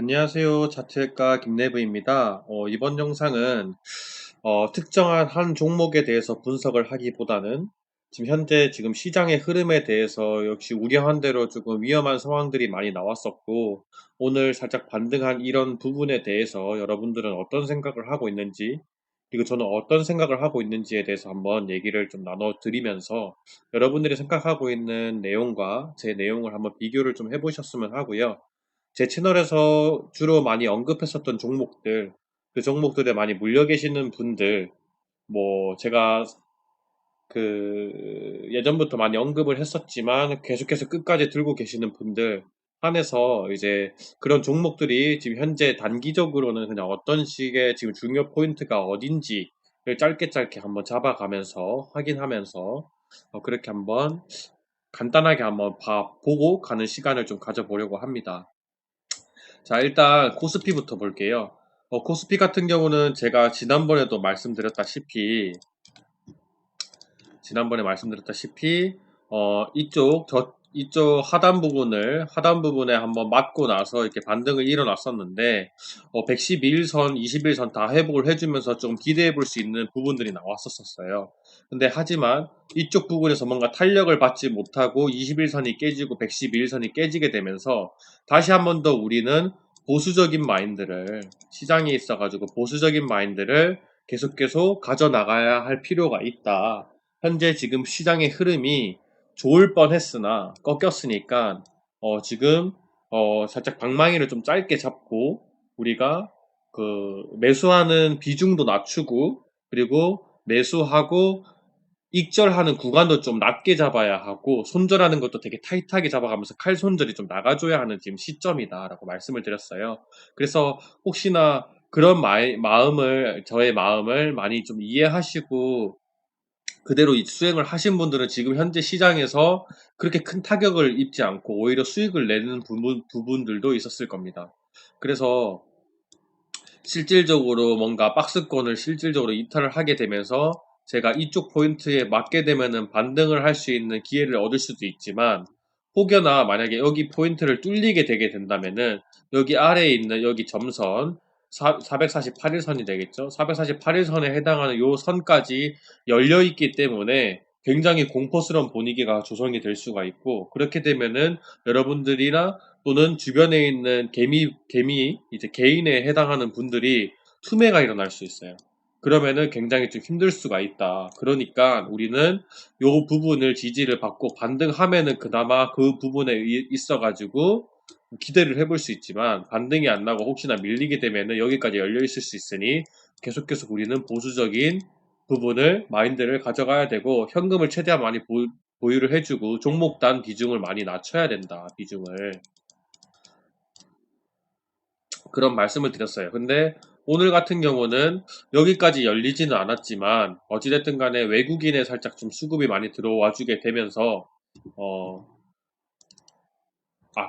안녕하세요. 자투할가 김내부입니다. 이번 영상은 특정한 한 종목에 대해서 분석을 하기보다는 지금 시장의 흐름에 대해서 역시 우려한 대로 조금 위험한 상황들이 많이 나왔었고, 오늘 살짝 반등한 이런 부분에 대해서 여러분들은 어떤 생각을 하고 있는지, 그리고 저는 어떤 생각을 하고 있는지에 대해서 한번 얘기를 좀 나눠드리면서 여러분들이 생각하고 있는 내용과 제 내용을 한번 비교를 좀 해보셨으면 하고요. 제 채널에서 주로 많이 언급했었던 종목들, 그 종목들에 많이 물려 계시는 분들, 제가 예전부터 많이 언급을 했었지만 계속해서 끝까지 들고 계시는 분들 한해서 이제 그런 종목들이 지금 현재 단기적으로는 그냥 어떤 식의 지금 중요 포인트가 어딘지를 짧게 짧게 한번 잡아가면서 확인하면서 그렇게 한번 간단하게 한번 보고 가는 시간을 좀 가져보려고 합니다. 자, 일단 코스피부터 볼게요. 코스피 같은 경우는 제가 지난번에 말씀드렸다시피 이쪽 하단 부분에 한번 맞고 나서 이렇게 반등을 일어났었는데 112일선, 21선 다 회복을 해주면서 좀 기대해 볼 수 있는 부분들이 나왔었어요. 근데 하지만 이쪽 부분에서 뭔가 탄력을 받지 못하고 21선이 깨지고 112일선이 깨지게 되면서 다시 한번 더 우리는 보수적인 마인드를 시장에 있어가지고 보수적인 마인드를 계속 가져나가야 할 필요가 있다. 현재 지금 시장의 흐름이 좋을 뻔했으나 꺾였으니까 지금 살짝 방망이를 좀 짧게 잡고 우리가 매수하는 비중도 낮추고 그리고 매수하고 익절하는 구간도 좀 낮게 잡아야 하고 손절하는 것도 되게 타이트하게 잡아가면서 칼 손절이 좀 나가줘야 하는 지금 시점이다라고 말씀을 드렸어요. 그래서 혹시나 그런 저의 마음을 많이 좀 이해하시고 그대로 수행을 하신 분들은 지금 현재 시장에서 그렇게 큰 타격을 입지 않고 오히려 수익을 내는 부분들도 있었을 겁니다. 그래서 실질적으로 뭔가 박스권을 실질적으로 이탈을 하게 되면서 제가 이쪽 포인트에 맞게 되면은 반등을 할 수 있는 기회를 얻을 수도 있지만 혹여나 만약에 여기 포인트를 뚫리게 되게 된다면은 여기 아래에 있는 여기 점선 448일선이 되겠죠. 448일선에 해당하는 요 선까지 열려 있기 때문에 굉장히 공포스러운 분위기가 조성이 될 수가 있고 그렇게 되면은 여러분들이나 또는 주변에 있는 이제 개인에 해당하는 분들이 투매가 일어날 수 있어요. 그러면은 굉장히 좀 힘들 수가 있다. 그러니까 우리는 요 부분을 지지를 받고 반등하면은 그나마 그 부분에 있어가지고 기대를 해볼 수 있지만 반등이 안 나고 혹시나 밀리게 되면은 여기까지 열려 있을 수 있으니 계속 우리는 보수적인 마인드를 가져가야 되고 현금을 최대한 많이 보유를 해주고 종목단 비중을 많이 낮춰야 된다. 비중을. 그런 말씀을 드렸어요. 근데 오늘 같은 경우는 여기까지 열리지는 않았지만 어찌됐든 간에 외국인에 살짝 좀 수급이 많이 들어와 주게 되면서 어,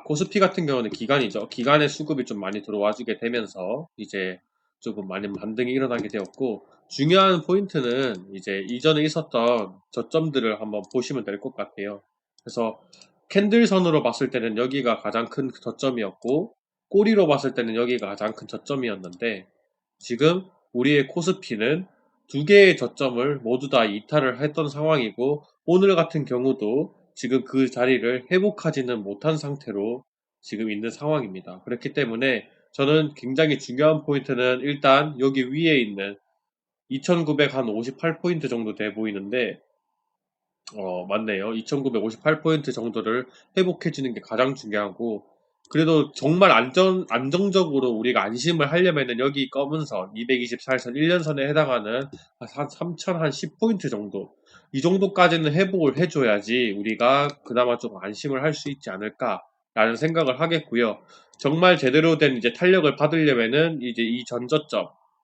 코스피 같은 경우는 기간이죠. 기간의 수급이 좀 많이 들어와 주게 되면서 이제 조금 많은 반등이 일어나게 되었고 중요한 포인트는 이제 이전에 있었던 저점들을 한번 보시면 될 것 같아요. 그래서 캔들선으로 봤을 때는 여기가 가장 큰 저점이었고 꼬리로 봤을 때는 여기가 가장 큰 저점이었는데 지금 우리의 코스피는 두 개의 저점을 모두 다 이탈을 했던 상황이고 오늘 같은 경우도 지금 그 자리를 회복하지는 못한 상태로 지금 있는 상황입니다. 그렇기 때문에 저는 굉장히 중요한 포인트는 일단 여기 위에 있는 2958포인트 정도 돼 보이는데 맞네요. 2958포인트 정도를 회복해주는 게 가장 중요하고, 그래도 정말 안정적으로 우리가 안심을 하려면은 여기 검은 선, 224선, 1년선에 해당하는 한 3000, 한 10포인트 정도. 이 정도까지는 회복을 해줘야지 우리가 그나마 좀 안심을 할 수 있지 않을까라는 생각을 하겠고요. 정말 제대로 된 이제 탄력을 받으려면은 이제 이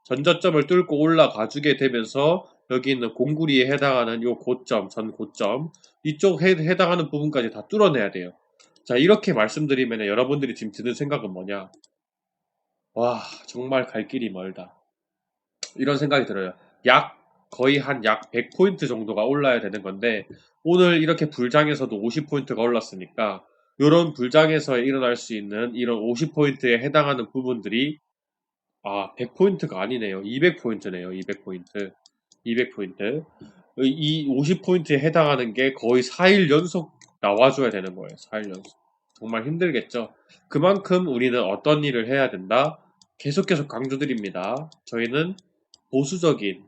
전저점을 뚫고 올라가 주게 되면서 여기 있는 공구리에 해당하는 요 고점, 전 고점 이쪽 해당하는 부분까지 다 뚫어내야 돼요. 자, 이렇게 말씀드리면 여러분들이 지금 드는 생각은 뭐냐? 와, 정말 갈 길이 멀다. 이런 생각이 들어요. 거의 한 약 100포인트 정도가 올라야 되는 건데 오늘 이렇게 불장에서도 50포인트가 올랐으니까 요런 불장에서 일어날 수 있는 이런 50포인트에 해당하는 부분들이 100포인트가 아니네요. 200포인트네요. 200포인트. 200포인트. 이 50포인트에 해당하는 게 거의 4일 연속 나와줘야 되는 거예요. 4일 연속. 정말 힘들겠죠. 그만큼 우리는 어떤 일을 해야 된다? 계속 강조드립니다. 저희는 보수적인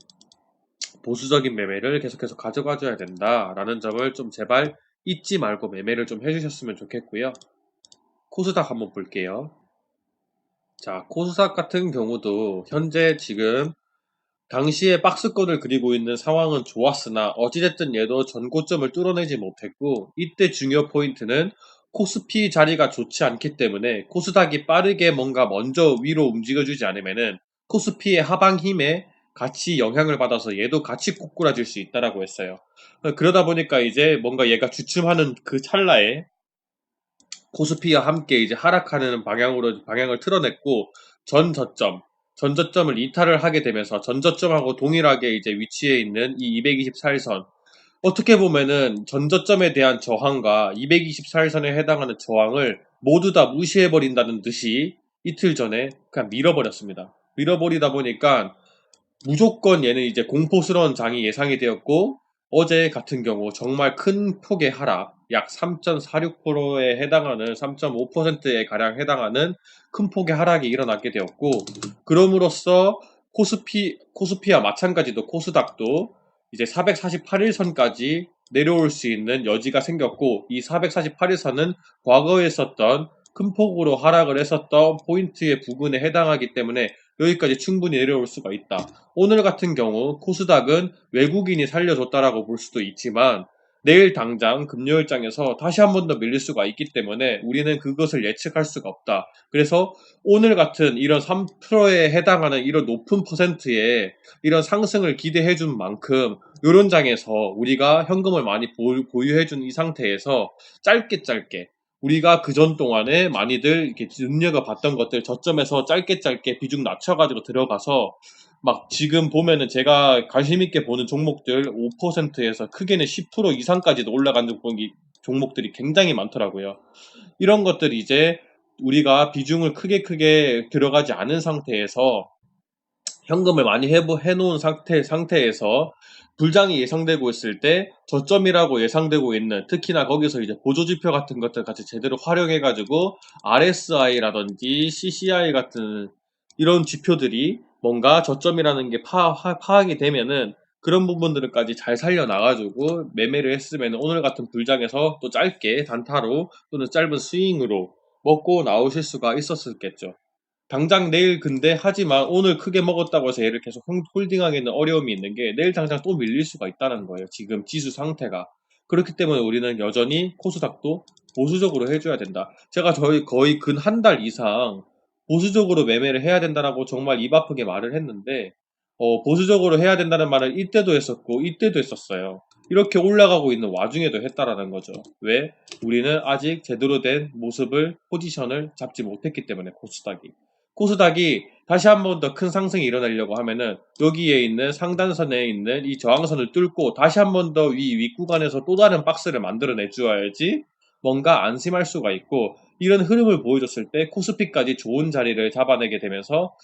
매매를 계속해서 가져가줘야 된다라는 점을 좀 제발 잊지 말고 매매를 좀 해주셨으면 좋겠고요. 코스닥 한번 볼게요. 자, 코스닥 같은 경우도 현재 지금 당시에 박스권을 그리고 있는 상황은 좋았으나 어찌됐든 얘도 전고점을 뚫어내지 못했고, 이때 중요 포인트는 코스피 자리가 좋지 않기 때문에 코스닥이 빠르게 뭔가 먼저 위로 움직여주지 않으면은 코스피의 하방 힘에 같이 영향을 받아서 얘도 같이 꼬꾸라질 수 있다라고 했어요. 그러다 보니까 이제 뭔가 얘가 주춤하는 그 찰나에 코스피와 함께 이제 하락하는 방향을 틀어냈고, 전 저점, 전 저점을 이탈을 하게 되면서 전 저점하고 동일하게 이제 위치해 있는 이 224일선, 어떻게 보면은 전 저점에 대한 저항과 224일선에 해당하는 저항을 모두 다 무시해 버린다는 듯이 이틀 전에 그냥 밀어버렸습니다. 밀어버리다 보니까 무조건 얘는 이제 공포스러운 장이 예상이 되었고, 어제 같은 경우 정말 큰 폭의 하락, 약 3.46%에 해당하는 3.5%에 가량 해당하는 큰 폭의 하락이 일어나게 되었고, 그럼으로써 코스피와 마찬가지로 코스닥도 이제 448일선까지 내려올 수 있는 여지가 생겼고, 이 448일선은 과거에 있었던 큰 폭으로 하락을 했었던 포인트의 부근에 해당하기 때문에 여기까지 충분히 내려올 수가 있다. 오늘 같은 경우 코스닥은 외국인이 살려줬다라고 볼 수도 있지만, 내일 당장 금요일장에서 다시 한 번 더 밀릴 수가 있기 때문에 우리는 그것을 예측할 수가 없다. 그래서 오늘 같은 이런 3%에 해당하는 이런 높은 퍼센트의 이런 상승을 기대해 준 만큼, 이런 장에서 우리가 현금을 많이 보유해 준 이 상태에서 짧게 우리가 그전 동안에 많이들 이렇게 눈여겨봤던 것들 저점에서 짧게 비중 낮춰가지고 들어가서, 막 지금 보면은 제가 관심 있게 보는 종목들 5%에서 크게는 10% 이상까지도 올라간 종목들이 굉장히 많더라고요. 이런 것들이 이제 우리가 비중을 크게 들어가지 않은 상태에서 현금을 많이 해놓은 상태에서 불장이 예상되고 있을 때 저점이라고 예상되고 있는, 특히나 거기서 이제 보조지표 같은 것들 같이 제대로 활용해가지고 RSI라든지 CCI 같은 이런 지표들이 뭔가 저점이라는 게 파악이 되면은 그런 부분들까지 잘 살려나가지고 매매를 했으면 오늘 같은 불장에서 또 짧게 단타로 또는 짧은 스윙으로 먹고 나오실 수가 있었겠죠. 당장 내일 근데 하지만 오늘 크게 먹었다고 해서 얘를 계속 홀딩하기는 어려움이 있는 게, 내일 당장 또 밀릴 수가 있다는 거예요. 지금 지수 상태가. 그렇기 때문에 우리는 여전히 코스닥도 보수적으로 해줘야 된다. 제가 저희 거의 근 한 달 이상 보수적으로 매매를 해야 된다라고 정말 입 아프게 말을 했는데, 보수적으로 해야 된다는 말을 이때도 했었고 이때도 했었어요. 이렇게 올라가고 있는 와중에도 했다라는 거죠. 왜? 우리는 아직 제대로 된 모습을, 포지션을 잡지 못했기 때문에. 코스닥이 다시 한 번 더 큰 상승이 일어나려고 하면은 여기에 있는 상단선에 있는 이 저항선을 뚫고 다시 한 번 더 윗구간에서 또 다른 박스를 만들어내 주어야지 뭔가 안심할 수가 있고, 이런 흐름을 보여줬을 때 코스피까지 좋은 자리를 잡아내게 되면서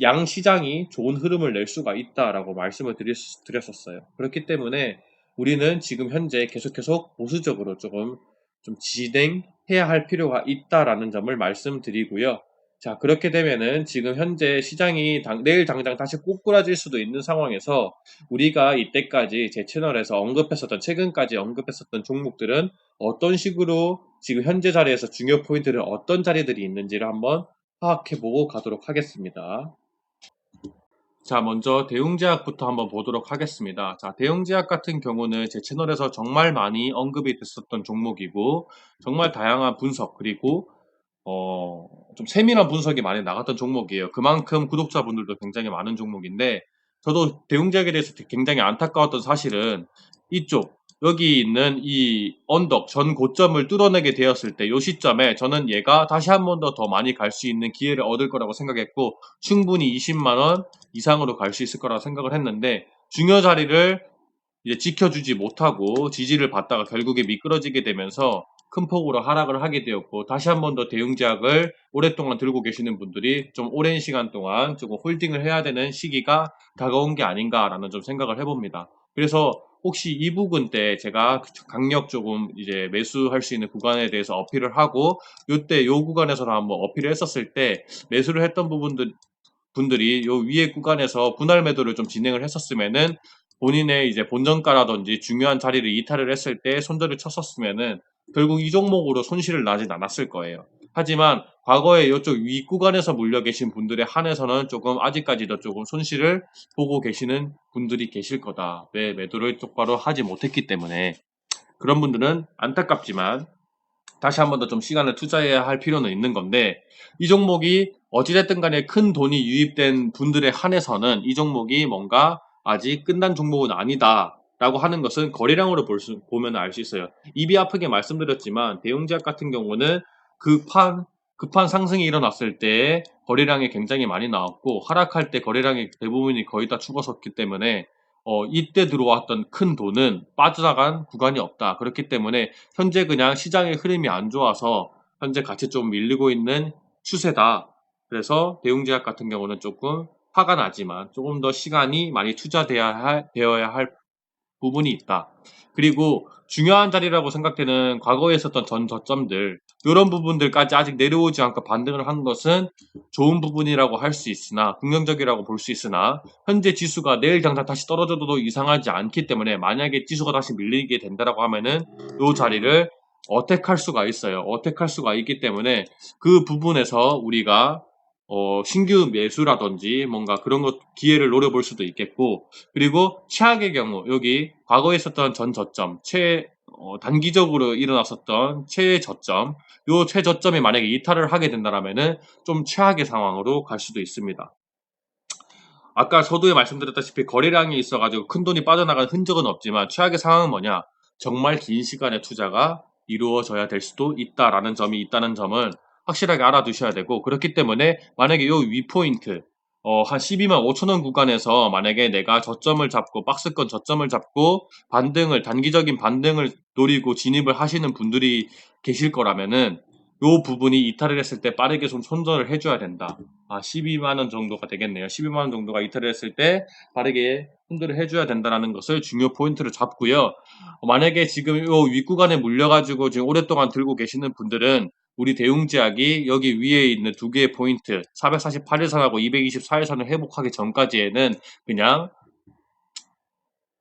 양 시장이 좋은 흐름을 낼 수가 있다라고 말씀을 드렸었어요. 그렇기 때문에 우리는 지금 현재 계속 보수적으로 조금 좀 진행해야 할 필요가 있다라는 점을 말씀드리고요. 자, 그렇게 되면은 지금 현재 시장이 내일 당장 다시 꼬꾸라질 수도 있는 상황에서, 우리가 이때까지 제 채널에서 최근까지 언급했었던 종목들은 어떤 식으로 지금 현재 자리에서 중요 포인트를 어떤 자리들이 있는지를 한번 파악해보고 가도록 하겠습니다. 자, 먼저 대웅제약부터 한번 보도록 하겠습니다. 자, 대웅제약 같은 경우는 제 채널에서 정말 많이 언급이 됐었던 종목이고, 정말 다양한 분석, 그리고 좀 세밀한 분석이 많이 나갔던 종목이에요. 그만큼 구독자분들도 굉장히 많은 종목인데, 저도 대웅제약에 대해서 굉장히 안타까웠던 사실은 이쪽 여기 있는 이 언덕 전 고점을 뚫어내게 되었을 때 이 시점에 저는 얘가 다시 한 번 더 많이 갈 수 있는 기회를 얻을 거라고 생각했고, 충분히 20만 원 이상으로 갈 수 있을 거라고 생각을 했는데, 중요 자리를 이제 지켜주지 못하고 지지를 받다가 결국에 미끄러지게 되면서 큰 폭으로 하락을 하게 되었고 다시 한 번 더 대웅제약을 오랫동안 들고 계시는 분들이 좀 오랜 시간 동안 조금 홀딩을 해야 되는 시기가 다가온 게 아닌가라는 좀 생각을 해봅니다. 그래서 혹시 이 부분 때 제가 강력 조금 이제 매수할 수 있는 구간에 대해서 어필을 하고 요때 요 구간에서 한번 어필을 했었을 때 매수를 했던 분들이 요 위에 구간에서 분할 매도를 좀 진행을 했었으면은 본인의 이제 본전가라든지 중요한 자리를 이탈을 했을 때 손절을 쳤었으면은 결국 이 종목으로 손실을 나진 않았을 거예요. 하지만 과거에 이쪽 위 구간에서 물려 계신 분들에 한해서는 조금 아직까지도 조금 손실을 보고 계시는 분들이 계실 거다. 왜 매도를 똑바로 하지 못했기 때문에. 그런 분들은 안타깝지만 다시 한 번 더 좀 시간을 투자해야 할 필요는 있는 건데 이 종목이 어찌됐든 간에 큰 돈이 유입된 분들에 한해서는 이 종목이 뭔가 아직 끝난 종목은 아니다 라고 하는 것은 거래량으로 보면 알 수 있어요. 입이 아프게 말씀드렸지만 대웅제약 같은 경우는 급한 상승이 일어났을 때 거래량이 굉장히 많이 나왔고 하락할 때 거래량이 대부분이 거의 다 죽었었기 때문에 이때 들어왔던 큰 돈은 빠져나간 구간이 없다. 그렇기 때문에 현재 그냥 시장의 흐름이 안 좋아서 현재 같이 좀 밀리고 있는 추세다. 그래서 대웅제약 같은 경우는 조금 화가 나지만 조금 더 시간이 많이 되어야 할 부분이 있다. 그리고 중요한 자리라고 생각되는 과거에 있었던 전 저점들 이런 부분들까지 아직 내려오지 않고 반등을 한 것은 좋은 부분이라고 할 수 있으나 긍정적이라고 볼 수 있으나 현재 지수가 내일 당장 다시 떨어져도 이상하지 않기 때문에 만약에 지수가 다시 밀리게 된다라고 하면은 이 자리를 어택할 수가 있어요. 어택할 수가 있기 때문에 그 부분에서 우리가 신규 매수라든지 뭔가 그런 것 기회를 노려볼 수도 있겠고 그리고 최악의 경우 여기 과거에 있었던 전 저점 단기적으로 일어났었던 최저점 요 최저점이 만약에 이탈을 하게 된다면은 좀 최악의 상황으로 갈 수도 있습니다. 아까 서두에 말씀드렸다시피 거래량이 있어가지고 큰 돈이 빠져나간 흔적은 없지만 최악의 상황은 뭐냐? 정말 긴 시간의 투자가 이루어져야 될 수도 있다라는 점이 있다는 점을 확실하게 알아두셔야 되고 그렇기 때문에 만약에 요 위 포인트 한 12만 5천 원 구간에서 만약에 내가 저점을 잡고 박스권 저점을 잡고 단기적인 반등을 노리고 진입을 하시는 분들이 계실 거라면은 요 부분이 이탈을 했을 때 빠르게 좀 손절을 해줘야 된다. 12만 원 정도가 되겠네요. 12만 원 정도가 이탈을 했을 때 빠르게 손절을 해줘야 된다는 것을 중요 포인트로 잡고요. 만약에 지금 요 윗구간에 물려가지고 지금 오랫동안 들고 계시는 분들은 우리 대웅제약이 여기 위에 있는 두 개의 포인트 448일선하고 224일선을 회복하기 전까지에는 그냥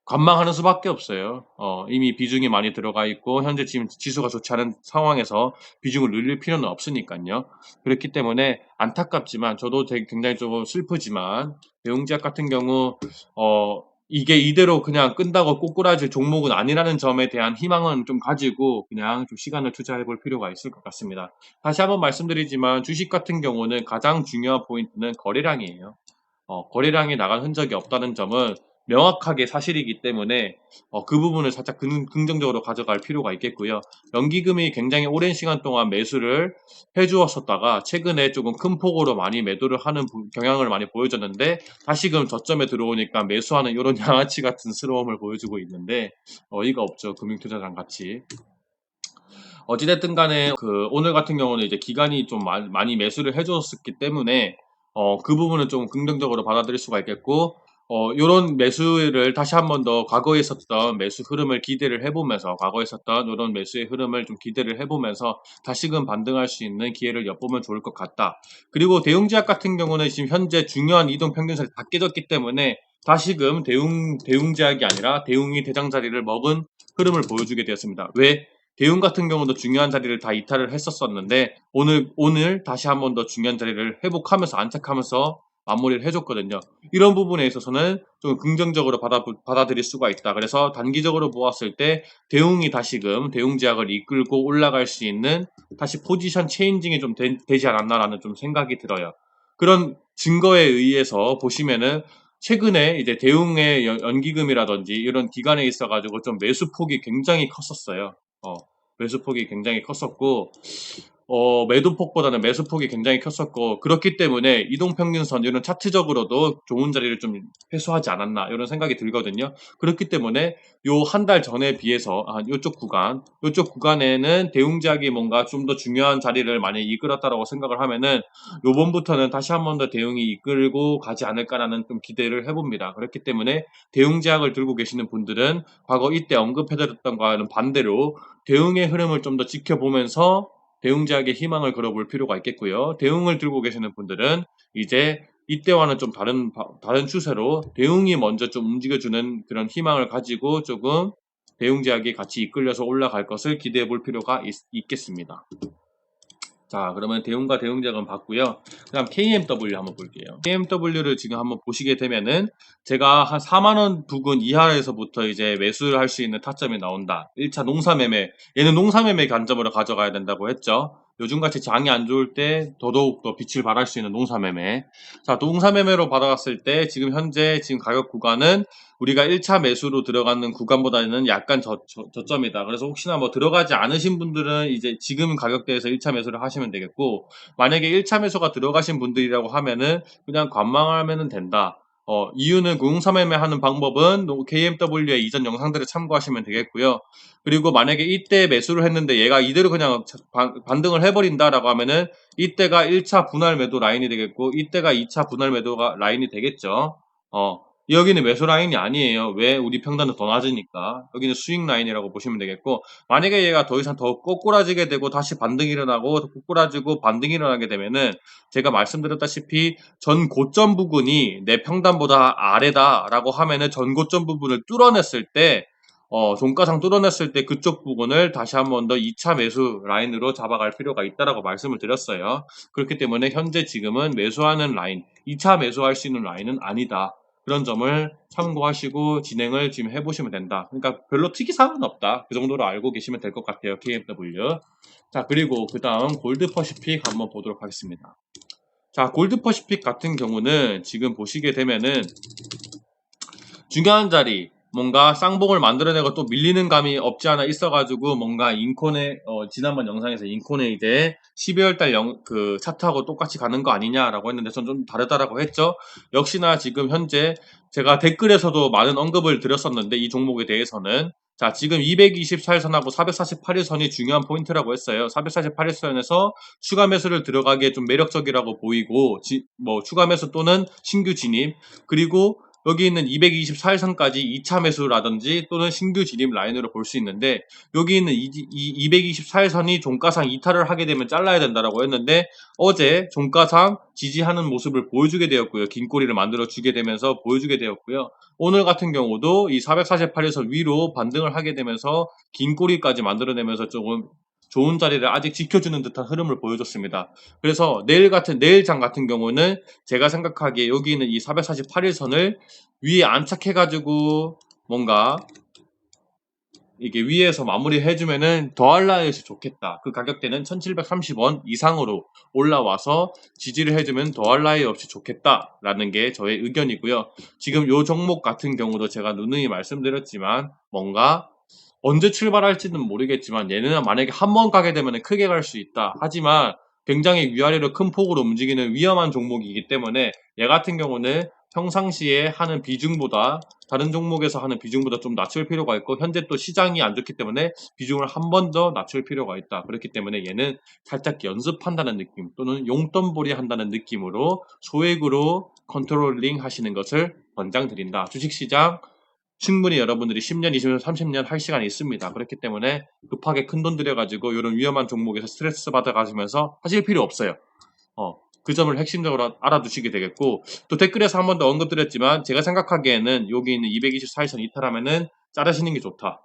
관망하는 수밖에 없어요. 이미 비중이 많이 들어가 있고 현재 지금 지수가 좋지 않은 상황에서 비중을 늘릴 필요는 없으니까요. 그렇기 때문에 안타깝지만 저도 굉장히 좀 슬프지만 대웅제약 같은 경우 이게 이대로 그냥 끈다고 꼬꾸라질 종목은 아니라는 점에 대한 희망은 좀 가지고 그냥 좀 시간을 투자해 볼 필요가 있을 것 같습니다. 다시 한번 말씀드리지만 주식 같은 경우는 가장 중요한 포인트는 거래량이에요. 거래량이 나간 흔적이 없다는 점은 명확하게 사실이기 때문에 그 부분을 살짝 긍정적으로 가져갈 필요가 있겠고요. 연기금이 굉장히 오랜 시간 동안 매수를 해주었었다가 최근에 조금 큰 폭으로 많이 매도를 하는 경향을 많이 보여줬는데 다시금 저점에 들어오니까 매수하는 이런 양아치 같은 스러움을 보여주고 있는데 어이가 없죠. 금융투자장 같이. 어찌됐든 간에 오늘 같은 경우는 이제 기간이 좀 많이 매수를 해줬었기 때문에 그 부분은 좀 긍정적으로 받아들일 수가 있겠고 요런 매수를 다시 한 번 더 과거에 있었던 매수 흐름을 기대를 해보면서 과거에 있었던 요런 매수의 흐름을 좀 기대를 해보면서 다시금 반등할 수 있는 기회를 엿보면 좋을 것 같다. 그리고 대웅제약 같은 경우는 지금 현재 중요한 이동 평균선이 다 깨졌기 때문에 다시금 대웅제약이 아니라 대웅이 대장자리를 먹은 흐름을 보여주게 되었습니다. 왜? 대웅 같은 경우도 중요한 자리를 다 이탈을 했었었는데 오늘 다시 한 번 더 중요한 자리를 회복하면서 안착하면서 마무리를 해줬거든요. 이런 부분에 있어서는 좀 긍정적으로 받아들일 수가 있다. 그래서 단기적으로 보았을 때 대웅이 다시금 대웅제약을 이끌고 올라갈 수 있는 다시 포지션 체인징이 좀 되지 않았나라는 좀 생각이 들어요. 그런 증거에 의해서 보시면은 최근에 이제 대웅의 연기금이라든지 이런 기간에 있어가지고 좀 매수폭이 굉장히 컸었어요. 매수폭이 굉장히 컸었고 매도폭보다는 매수폭이 굉장히 컸었고, 그렇기 때문에 이동평균선 이런 차트적으로도 좋은 자리를 좀 회수하지 않았나 이런 생각이 들거든요. 그렇기 때문에 요 한 달 전에 비해서 요쪽 구간에는 대웅제약이 뭔가 좀 더 중요한 자리를 많이 이끌었다라고 생각을 하면은 요번부터는 다시 한 번 더 대웅이 이끌고 가지 않을까라는 좀 기대를 해봅니다. 그렇기 때문에 대웅제약을 들고 계시는 분들은 과거 이때 언급해드렸던 거와는 반대로 대웅의 흐름을 좀 더 지켜보면서 대웅제약에 희망을 걸어볼 필요가 있겠고요. 대웅을 들고 계시는 분들은 이제 이때와는 좀 다른 추세로 대웅이 먼저 좀 움직여주는 그런 희망을 가지고 조금 대웅제약이 같이 이끌려서 올라갈 것을 기대해 볼 필요가 있겠습니다. 자, 그러면 대웅과 대웅제약은 봤고요. 그다음 KMW 한번 볼게요. KMW를 지금 한번 보시게 되면은 제가 한 4만 원 부근 이하에서부터 이제 매수를 할 수 있는 타점이 나온다. 1차 농사매매. 얘는 농사매매 관점으로 가져가야 된다고 했죠. 요즘같이 장이 안 좋을 때 더더욱 더 빛을 발할 수 있는 농사매매. 자, 농사매매로 받아갔을 때 지금 현재 지금 가격 구간은 우리가 1차 매수로 들어가는 구간보다는 약간 저점이다. 그래서 혹시나 뭐 들어가지 않으신 분들은 이제 지금 가격대에서 1차 매수를 하시면 되겠고, 만약에 1차 매수가 들어가신 분들이라고 하면은 그냥 관망하면 된다. 이유는 공사매매 하는 방법은 KMW의 이전 영상들을 참고하시면 되겠고요. 그리고 만약에 이때 매수를 했는데 얘가 이대로 그냥 반등을 해버린다라고 하면은 이때가 1차 분할 매도 라인이 되겠고, 이때가 2차 분할 매도가 라인이 되겠죠. 여기는 매수 라인이 아니에요. 왜? 우리 평단은 더 낮으니까. 여기는 수익 라인이라고 보시면 되겠고, 만약에 얘가 더 이상 더 꼬꾸라지게 되고 다시 반등이 일어나고 꼬꾸라지고 반등이 일어나게 되면은 제가 말씀드렸다시피 전 고점 부분이 내 평단보다 아래다라고 하면은 전 고점 부분을 뚫어냈을 때 종가상 뚫어냈을 때 그쪽 부분을 다시 한 번 더 2차 매수 라인으로 잡아갈 필요가 있다라고 말씀을 드렸어요. 그렇기 때문에 현재 지금은 매수하는 라인, 2차 매수할 수 있는 라인은 아니다. 그런 점을 참고하시고 진행을 지금 해보시면 된다. 그러니까 별로 특이사항은 없다. 그 정도로 알고 계시면 될 것 같아요. KMW. 자, 그리고 그 다음 골드퍼시픽 한번 보도록 하겠습니다. 자, 골드퍼시픽 같은 경우는 지금 보시게 되면은 중요한 자리, 뭔가 쌍봉을 만들어내고 또 밀리는 감이 없지 않아 있어가지고 뭔가 인콘의 지난번 영상에서 인콘의 이제 12월달 그 차트하고 똑같이 가는 거 아니냐라고 했는데 전 좀 다르다라고 했죠. 역시나 지금 현재 제가 댓글에서도 많은 언급을 드렸었는데 이 종목에 대해서는 자, 지금 224일선하고 448일선이 중요한 포인트라고 했어요. 448일선에서 추가 매수를 들어가기에 좀 매력적이라고 보이고 뭐 추가 매수 또는 신규 진입, 그리고 여기 있는 224일선까지 2차 매수라든지 또는 신규 진입 라인으로 볼 수 있는데, 여기 있는 이 224일선이 종가상 이탈을 하게 되면 잘라야 된다라고 했는데 어제 종가상 지지하는 모습을 보여주게 되었고요. 긴 꼬리를 만들어 주게 되면서 보여주게 되었고요. 오늘 같은 경우도 이 448일선 위로 반등을 하게 되면서 긴 꼬리까지 만들어내면서 조금 좋은 자리를 아직 지켜주는 듯한 흐름을 보여줬습니다. 그래서 내일장 같은 경우는 제가 생각하기에 여기 있는 이 448일선을 위에 안착해가지고 뭔가 이게 위에서 마무리해주면은 더할 나위 없이 좋겠다. 그 가격대는 1730원 이상으로 올라와서 지지를 해주면 더할 나위 없이 좋겠다라는 게 저의 의견이고요. 지금 요 종목 같은 경우도 제가 누누이 말씀드렸지만 뭔가 언제 출발할지는 모르겠지만 얘는 만약에 한 번 가게 되면 크게 갈 수 있다. 하지만 굉장히 위아래로 큰 폭으로 움직이는 위험한 종목이기 때문에 얘 같은 경우는 평상시에 하는 비중보다 다른 종목에서 하는 비중보다 좀 낮출 필요가 있고, 현재 또 시장이 안 좋기 때문에 비중을 한 번 더 낮출 필요가 있다. 그렇기 때문에 얘는 살짝 연습한다는 느낌 또는 용돈벌이 한다는 느낌으로 소액으로 컨트롤링 하시는 것을 권장드린다. 주식시장 충분히 여러분들이 10년, 20년, 30년 할 시간이 있습니다. 그렇기 때문에 급하게 큰 돈 들여가지고 이런 위험한 종목에서 스트레스 받아가시면서 하실 필요 없어요. 그 점을 핵심적으로 알아두시게 되겠고, 또 댓글에서 한 번 더 언급드렸지만 제가 생각하기에는 여기 있는 224일선 이탈하면은 자르시는 게 좋다.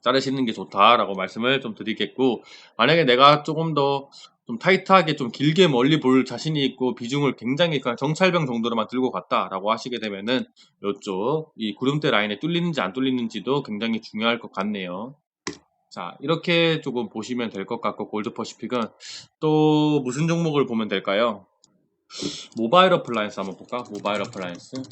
자르시는 게 좋다라고 말씀을 좀 드리겠고, 만약에 내가 조금 더 좀 타이트하게 좀 길게 멀리 볼 자신이 있고 비중을 굉장히 그냥 정찰병 정도로만 들고 갔다라고 하시게 되면은 이쪽 이 구름대 라인에 뚫리는지 안 뚫리는지도 굉장히 중요할 것 같네요. 자, 이렇게 조금 보시면 될 것 같고, 골드퍼시픽은 또 무슨 종목을 보면 될까요? 모바일 어플라이언스 한번 볼까? 모바일 어플라이언스.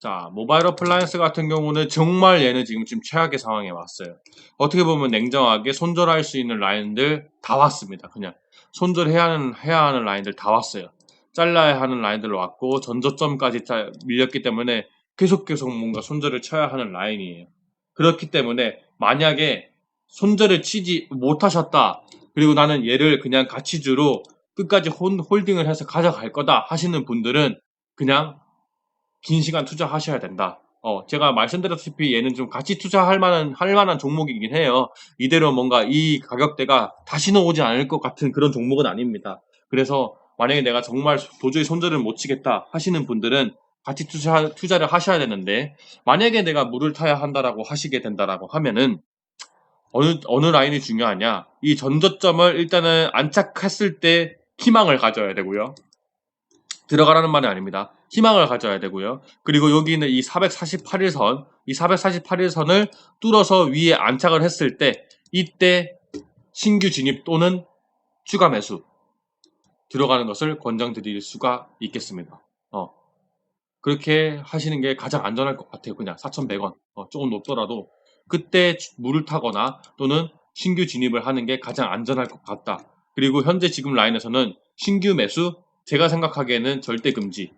자, 모바일 어플라이언스 같은 경우는 정말 얘는 지금 최악의 상황에 왔어요. 어떻게 보면 냉정하게 손절할 수 있는 라인들 다 왔습니다. 그냥 손절해야 하는 라인들 다 왔어요. 잘라야 하는 라인들로 왔고 전저점까지 밀렸기 때문에 계속 뭔가 손절을 쳐야 하는 라인이에요. 그렇기 때문에 만약에 손절을 치지 못하셨다. 그리고 나는 얘를 그냥 가치주로 끝까지 홀딩을 해서 가져갈 거다 하시는 분들은 그냥 긴 시간 투자하셔야 된다. 제가 말씀드렸다시피 얘는 좀 같이 투자할 만한 종목이긴 해요. 이대로 뭔가 이 가격대가 다시는 오지 않을 것 같은 그런 종목은 아닙니다. 그래서 만약에 내가 정말 도저히 손절을 못 치겠다 하시는 분들은 같이 투자를 하셔야 되는데, 만약에 내가 물을 타야 한다라고 하시게 된다라고 하면은 어느 라인이 중요하냐? 이 전저점을 일단은 안착했을 때 희망을 가져야 되고요. 들어가라는 말은 아닙니다. 희망을 가져야 되고요. 그리고 여기 있는 이 448일선, 이 448일선을 뚫어서 위에 안착을 했을 때, 이때 신규 진입 또는 추가 매수 들어가는 것을 권장드릴 수가 있겠습니다. 그렇게 하시는 게 가장 안전할 것 같아요. 그냥 4,100원. 조금 높더라도 그때 물을 타거나 또는 신규 진입을 하는 게 가장 안전할 것 같다. 그리고 현재 지금 라인에서는 신규 매수 제가 생각하기에는 절대 금지.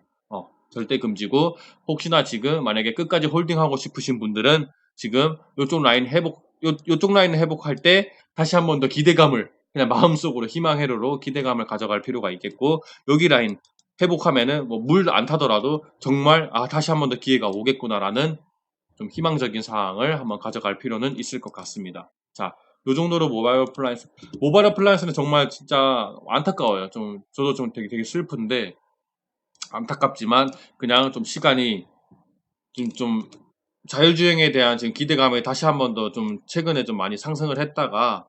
절대 금지고, 혹시나 지금 만약에 끝까지 홀딩하고 싶으신 분들은 지금 요쪽 라인 회복할 때 다시 한 번 더 기대감을, 그냥 마음속으로 희망회로로 기대감을 가져갈 필요가 있겠고, 여기 라인 회복하면은 뭐 물 안 타더라도 정말 다시 한 번 더 기회가 오겠구나라는 좀 희망적인 사항을 한번 가져갈 필요는 있을 것 같습니다. 자, 요 정도로 모바일 어플라이언스는 정말 진짜 안타까워요. 저도 좀 되게 슬픈데, 안타깝지만 그냥 좀 시간이 좀 자율주행에 대한 지금 기대감이 다시 한 번 더 좀 최근에 좀 많이 상승을 했다가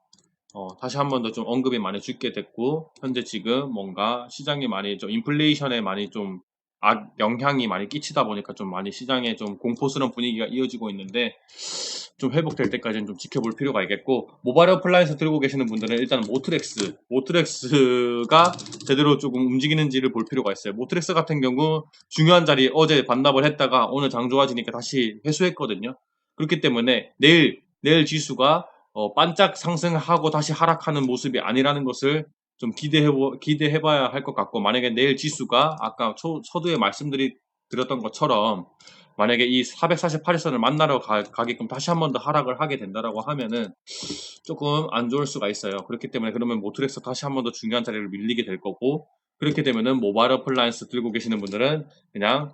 다시 한 번 더 좀 언급이 많이 죽게 됐고, 현재 지금 뭔가 시장이 많이 좀 인플레이션에 많이 좀 영향이 많이 끼치다 보니까 좀 많이 시장에 좀 공포스러운 분위기가 이어지고 있는데, 좀 회복될 때까지는 좀 지켜볼 필요가 있겠고, 모바일 어플라이언스 들고 계시는 분들은 일단 모트렉스가 제대로 조금 움직이는지를 볼 필요가 있어요. 모트렉스 같은 경우 중요한 자리 어제 반납을 했다가 오늘 장 좋아지니까 다시 회수했거든요. 그렇기 때문에 내일 지수가 반짝 상승하고 다시 하락하는 모습이 아니라는 것을 좀 기대해봐야 할 것 같고, 만약에 내일 지수가 아까 서두에 말씀드렸던 것처럼 만약에 이 448일선을 만나러 가게끔 다시 한 번 더 하락을 하게 된다라고 하면은 조금 안 좋을 수가 있어요. 그렇기 때문에 그러면 모트렉스 다시 한 번 더 중요한 자리를 밀리게 될 거고, 그렇게 되면은 모바일 어플라이언스 들고 계시는 분들은 그냥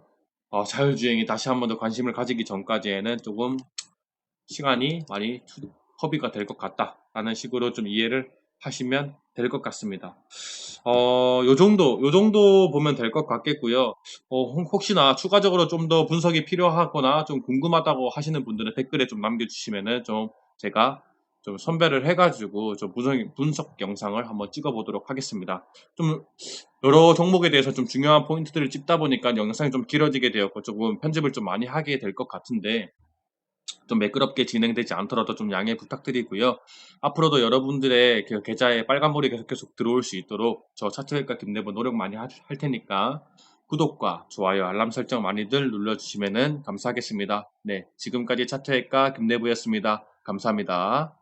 자율주행이 다시 한 번 더 관심을 가지기 전까지에는 조금 시간이 많이 허비가 될 것 같다라는 식으로 좀 이해를 하시면 될 것 같습니다. 요 정도 보면 될 것 같겠고요. 혹시나 추가적으로 좀 더 분석이 필요하거나 좀 궁금하다고 하시는 분들은 댓글에 좀 남겨주시면은 좀 제가 좀 선별을 해가지고 좀 분석 영상을 한번 찍어보도록 하겠습니다. 좀 여러 종목에 대해서 좀 중요한 포인트들을 찝다 보니까 영상이 좀 길어지게 되었고 조금 편집을 좀 많이 하게 될 것 같은데, 좀 매끄럽게 진행되지 않더라도 좀 양해 부탁드리고요. 앞으로도 여러분들의 그 계좌에 빨간불이 계속 들어올 수 있도록 저 차트회과 김대부 노력 많이 할 테니까 구독과 좋아요, 알람 설정 많이들 눌러주시면 감사하겠습니다. 네, 지금까지 차트회과 김대부였습니다. 감사합니다.